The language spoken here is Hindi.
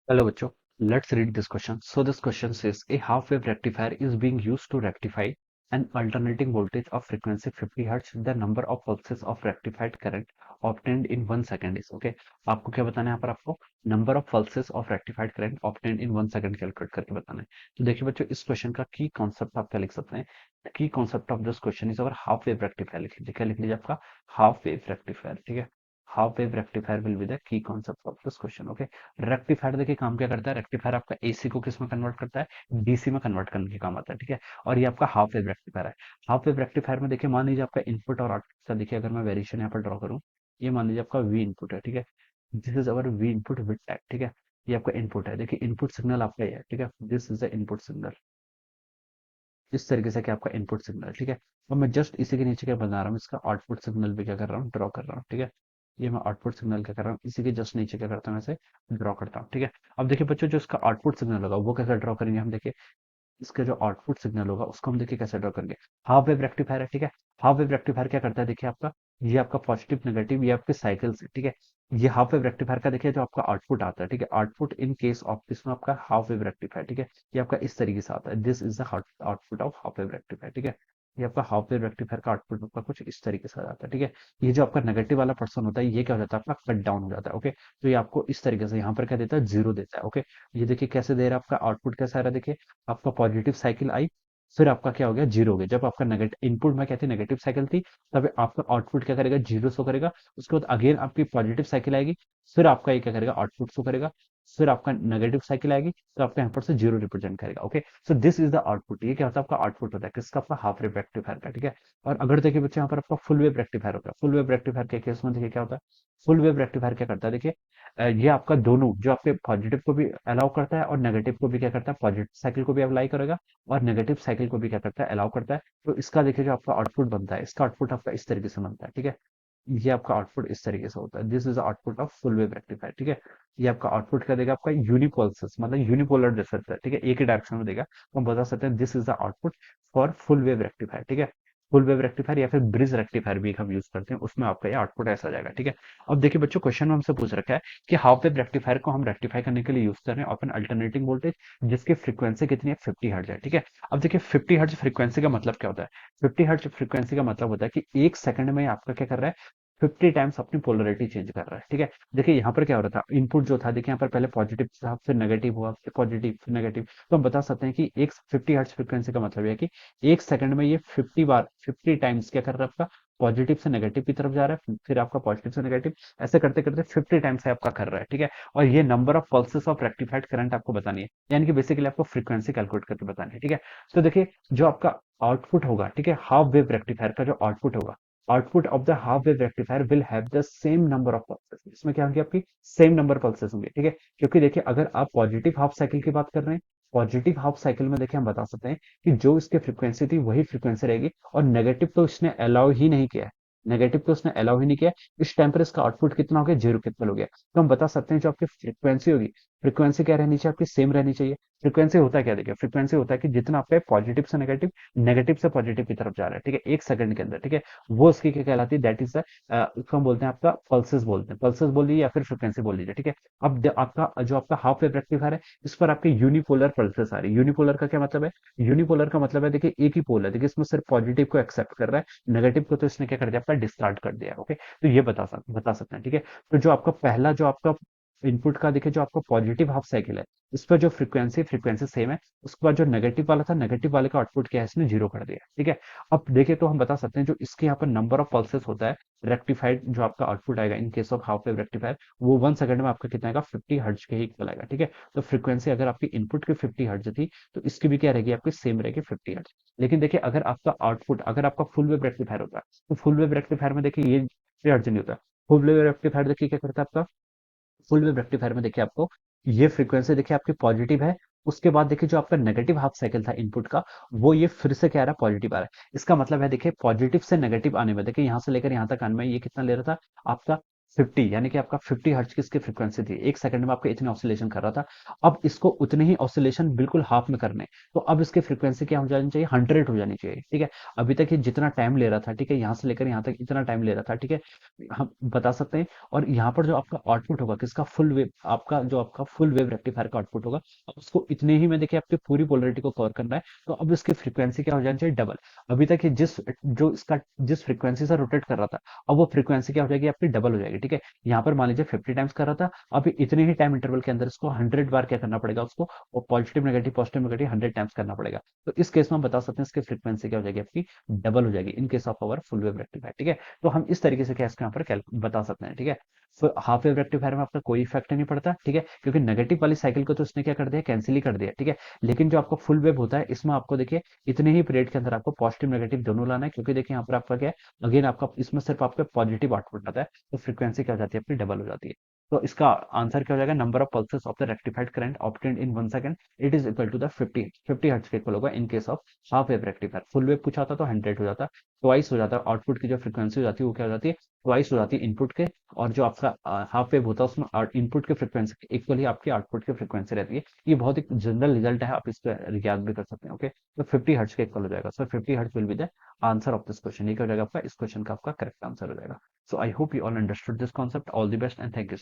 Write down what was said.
Hello, bachcho. Let's read this question. So this question says a half-wave rectifier is being used to rectify an alternating voltage of frequency 50 Hz. The number of pulses of rectified current obtained in 1 second is okay. आपको क्या बताना है यहाँ पर आपको number of pulses of rectified current obtained in 1 second calculate करके बताना है। तो देखिए बच्चों इस क्वेश्चन का की कॉन्सेप्ट आप क्या लिख सकते हैं। की concept of this question is our half wave rectifier लिख लीजिए। क्या लिख लीजिए आपका हाफ वेव रेक्टिफायर। ठीक है, half wave rectifier will be the key concept of this question. Okay, rectifier देखिए काम क्या करता है। रेक्टिफायर आपका एसी को किस में कन्वर्ट करता है, डीसी में कन्वर्ट करने के काम आता है। ठीक है, और ये आपका हाफ वेव रेक्टिफायर है। हाफ वेव रेक्टिफायर में देखिए मान लीजिए आपका इनपुट और आउटपुट का देखिए अगर मैं वेरिएशन यहाँ पर ड्रॉ करूँ, ये मान लीजिए आपका वी इनपुट है। ठीक है, this is our we input with tag. ठीक है, ये आपका इनपुट है। देखिए इनपुट सिग्नल आपका ये है। ठीक है, this is the input signal. इस तरीके से क्या आपका इनपुट सिग्नल। ठीक है, और मैं जस्ट इसी के नीचे क्या बना रहा हूँ, इसका आउटपुट सिग्नल भी क्या कर रहा हूँ, ड्रॉ कर रहा हूँ। ठीक है, ये मैं आउटपुट सिग्नल क्या कर रहा हूँ, इसी के जस्ट नीचे क्या करता हूँ, ऐसे ड्रॉ करता हूँ। ठीक है, अब देखिए बच्चों जो इसका आउटपुट सिग्नल होगा वो कैसे ड्रॉ करेंगे हम। देखिए इसका जो आउटपुट सिग्नल होगा उसको हम देखिए कैसे ड्रॉ करेंगे। हाफ वेव रेक्टिफायर है। ठीक है, हाफ वेव रेक्टिफायर क्या करता है, देखिए आपका ये आपका पॉजिटिव नेगेटिव ये आपके साइकिल्स है। ठीक है, ये हाफ वेव रेक्टिफायर का देखिए जो आपका आउटपुट आता है। ठीक है, आउटपुट इन केस ऑफ इसमें आपका हाफ वेव रेक्टिफायर। ठीक है, ये आपका इस तरीके से आता है। This is the output of half wave rectifier. ठीक है, ये आपका हाफ वेव रेक्टिफायर का आउटपुट आपका कुछ इस तरीके से आ जाता है। ठीक है, ये जो आपका नेगेटिव वाला पर्सन होता है ये क्या हो जाता है, आपका कट डाउन हो जाता है। ओके, तो ये आपको इस तरीके से यहाँ पर क्या देता है, जीरो देता है। ओके, ये देखिए कैसे दे रहा है, आपका आउटपुट कैसा आ रहा है। देखिए आपका पॉजिटिव साइकिल आई, फिर आपका क्या हो गया, जीरो हो गया। जब आपका नेगेटिव इनपुट में क्या थी, नेगेटिव साइकिल थी, तब आपका आउटपुट क्या करेगा, जीरो शो करेगा। उसके बाद अगेन आपकी पॉजिटिव साइकिल आएगी, फिर आपका ये क्या करेगा, आउटपुट शो करेगा। फिर आपका नेगेटिव साइकिल आएगी तो आपका यहाँ पर से जीरो रिप्रेजेंट करेगा। Okay, so this is the output. ये क्या होता है, आपका आउटपुट होता है किसका, आपका हाफ वेव रेक्टिफायर का। ठीक है, और अगर देखिए बच्चे यहाँ पर आपका फुल वेव रेक्टिफायर होता है। फुल वेव रेक्टिफायर के केस में देखिए क्या होता है, फुल वेव रेक्टिफायर क्या करता है, देखिए ये आपका दोनों जो आपके पॉजिटिव को भी अलाउ करता है और नेगेटिव को भी क्या करता है, पॉजिटिव साइकिल को भी अप्लाई करेगा और नेगेटिव साइकिल को भी क्या करता है, अलाउ करता है। तो इसका देखिए जो आपका आउटपुट बनता है, इसका आउटपुट आपका इस तरीके से बनता है। ठीक है, ये आपका आउटपुट इस तरीके से होता है। This is output of full wave rectifier. ठीक है, ये आपका आउटपुट क्या देगा, आपका यूनिपोलस मतलब यूनिपोलर जैसा है। ठीक है, एक ही डायरेक्शन में देगा, तो हम बता सकते हैं this is the output for full wave rectifier. ठीक है, फुल वेव रेक्टिफायर या फिर ब्रिज रेक्टिफायर भी एक हम यूज करते हैं, उसमें आपका ये आउटपुट ऐसा आ जाएगा। ठीक है, अब देखिए बच्चों क्वेश्चन में हमसे पूछ रखा है कि हाफ वेव रेक्टिफायर को हम रेक्टिफाई करने के लिए यूज कर रहे हैं अपन अल्टरनेटिंग वोल्टेज जिसकी फ्रीक्वेंसी कितनी है, 50 हर्ट्ज है। ठीक है, अब देखिए 50 हर्ट्ज फ्रीक्वेंसी का मतलब क्या होता है। 50 हर्ट्ज फ्रीक्वेंसी का मतलब होता है कि एक सेकंड में आपका क्या कर रहा है, 50 टाइम्स अपनी पोलरिटी चेंज कर रहा है। ठीक है, देखिए यहाँ पर क्या हो रहा था, इनपुट जो था देखिए यहाँ पर पहले पॉजिटिव था, फिर नेगेटिव हुआ, फिर पॉजिटिव, फिर नेगेटिव। तो हम बता सकते हैं कि एक 50 हर्ट्ज फ्रीक्वेंसी का मतलब है कि एक सेकंड में ये 50 बार 50 टाइम्स क्या कर रहा है, आपका पॉजिटिव से नेगेटिव की तरफ जा रहा है, फिर आपका पॉजिटिव से नेगेटिव, ऐसे करते करते 50 टाइम्स आपका कर रहा है। ठीक है, और ये number of pulses of rectified current आपको बतानी है, यानी कि बेसिकली आपको फ्रीक्वेंसी कैलकुलेट करके बतानी है। ठीक है, तो देखिए जो आपका आउटपुट होगा, ठीक है, हाफ वेव रेक्टिफायर का जो आउटपुट होगा, output of the half wave rectifier will have the same number of pulses. इसमें क्या होंगे, आपकी सेम नंबर पल्सेस होंगे। ठीक है, क्योंकि देखिए अगर आप पॉजिटिव हाफ साइकिल की बात कर रहे हैं, पॉजिटिव हाफ साइकिल में देखिए हम बता सकते हैं कि जो इसकी फ्रीक्वेंसी थी वही फ्रीक्वेंसी रहेगी, और नेगेटिव तो इसने अलाउ ही नहीं किया है। नेगेटिव तो उसने अलाउ ही नहीं किया। इस टाइम पर इसका आउटपुट कितना हो गया, जीरो कितना हो गया। तो हम बता सकते हैं जो आपकी फ्रीक्वेंसी होगी, फ्रीक्वेंसी क्या रहनी चाहिए, आपकी सेम रहनी चाहिए। फ्रीक्वेंसी होता है क्या, देखिए फ्रीक्वेंसी होता है कि जितना आपका पॉजिटिव से नेगेटिव, नेगेटिव से पॉजिटिव की तरफ जा रहा है, ठीक है, एक सेकंड के अंदर। ठीक है, वो उसकी क्या कहलाती है, दैट इज द उसको हम बोलते हैं आपका पल्सेस बोलते हैं, पल्सेस बोल दीजिए या फिर फ्रीक्वेंसी बोल दीजिए। ठीक है, अब आपका जो आपका हाफ वेव रेक्टिफायर है, इस पर आपके यूनिपोलर पल्सेस आ रही है। यूनिपोलर का क्या मतलब है, यूनिपोलर का मतलब है देखिए एक ही पोल है, देखिए इसमें सिर्फ पॉजिटिव को एक्सेप्ट कर रहा है, नेगेटिव को तो इसने क्या कर दिया, आपका डिस्कार्ड कर दिया। ओके, तो ये बता सकते हैं। ठीक है, तो जो आपका पहला जो आपका इनपुट का देखिए जो आपका पॉजिटिव हाफ साइकिल है, इस पर जो फ्रीक्वेंसी सेम है, उसके बाद जो नेगेटिव वाला था, नेगेटिव वाले का आउटपुट क्या है, इसने जीरो कर दिया। ठीक है, अब देखिए तो हम बता सकते हैं जो इसके यहाँ पर नंबर ऑफ पल्सेस होता है रेक्टिफाइड, जो आपका आउटपुट आएगा इन case of half wave rectifier, वो 1 सेकंड में आपका कितना आएगा, 50 हर्ट्ज के ही इक्वल आएगा। ठीक है, तो फ्रीक्वेंसी अगर आपकी इनपुट की 50 हर्ट्ज थी तो इसकी भी क्या रहेगी, आपकी सेम रहेगी 50 हर्ट्ज। लेकिन देखिए अगर आपका आउटपुट, अगर आपका फुल वेव रेक्टिफायर होता है, तो फुल वेव रेक्टिफायर में देखिए ये 50 हर्ट्ज नहीं होता। फुल वेव रेक्टिफायर देखिए क्या करता है आपका, फुल वेव रेक्टिफायर में देखिए आपको ये फ्रीक्वेंसी देखिए आपकी पॉजिटिव है, उसके बाद देखिए जो आपका नेगेटिव हाफ साइकिल था इनपुट का, वो ये फिर से क्या आ रहा है, पॉजिटिव आ रहा है। इसका मतलब है देखिए पॉजिटिव से नेगेटिव आने में, देखिए यहाँ से लेकर यहाँ तक आने में ये कितना ले रहा था, आपका 50 यानी कि आपका 50 हर्ट्ज की इसकी फ्रीक्वेंसी थी, 1 सेकंड में आपका इतने ऑसिलेशन कर रहा था। अब इसको उतने ही ऑसिलेशन बिल्कुल हाफ में करने, तो अब इसकी फ्रीक्वेंसी क्या हो जानी चाहिए, 100 हो जानी चाहिए। ठीक है, अभी तक ये जितना टाइम ले रहा था, ठीक है, यहाँ से लेकर यहाँ तक इतना टाइम ले रहा था, ठीक है, हम बता सकते हैं। और यहाँ पर जो आपका आउटपुट होगा किसका, फुल वेव, आपका फुल वेव रेक्टिफायर का आउटपुट होगा। अब उसको इतने ही में देखिए आपकी पूरी पोलरिटी को कवर करना है, तो अब इसकी फ्रीक्वेंसी क्या हो जानी चाहिए, डबल। अभी तक ये जिस फ्रीक्वेंसी से रोटेट कर रहा था, अब वो फ्रीक्वेंसी क्या हो जाएगी आपकी, डबल हो जाएगी। ठीक है, यहाँ पर मान लीजिए 50 टाइम्स कर रहा था, अभी इतने ही टाइम इंटरवल के अंदर इसको 100 बार क्या करना पड़ेगा उसको, और पॉजिटिव नेगेटिव 100 टाइम्स करना पड़ेगा। तो इस केस में हम बता सकते हैं इसकी फ्रीक्वेंसी क्या हो जाएगी आपकी, डबल हो जाएगी in case of our full wave rectifier. ठीक है, तो हम इस तरीके से क्या इसके यहाँ पर बता सकते हैं। ठीक है, तो हाफ वेव रेक्टिफायर में आपका कोई इफेक्ट नहीं पड़ता। ठीक है, क्योंकि नेगेटिव वाली साइकिल को तो उसने क्या कर दिया, कैंसिल ही कर दिया। ठीक है, लेकिन जो आपका फुल वेव होता है इसमें आपको देखिए इतने ही पीरियड के अंदर आपको पॉजिटिव नेगेटिव दोनों लाना है, क्योंकि देखिए यहाँ पर आपका क्या है, अगेन आपका इसमें सिर्फ आपका पॉजिटिव आउटपुट आता है, तो फ्रीक्वेंसी क्या हो जाती है आपकी, डबल हो जाती है। तो इसका आंसर क्या हो जाएगा, number of pulses of the rectified current obtained in 1 second, it is equal to the 50 hertz के इक्वल होगा in case of half wave rectifier. Full wave पूछा था तो 100 हो जाता, ट्वाइस हो जाता, आउटपुट की जो फ्रीक्वेंसी हो जाती है वो क्या हो जाती है, ट्वाइस हो जाती है इनपुट के। और जो आपका हाफ वेव होता है उसमें इनपुट की फ्रीक्वेंसी इक्वल ही आपकी आउटपुट की फ्रीक्वेंसी रहती है। ये बहुत एक जनरल रिजल्ट है, आप इस पर याद भी कर सकते हैं। ओके, तो 50 हर्ट्ज के इक्वल हो जाएगा। सो 50 hertz will be the answer of this question. ये क्या हो जाएगा आपका, इस क्वेश्चन का आपका करेक्ट आंसर हो जाएगा। So I hope you all understood this concept. All the best and thank you.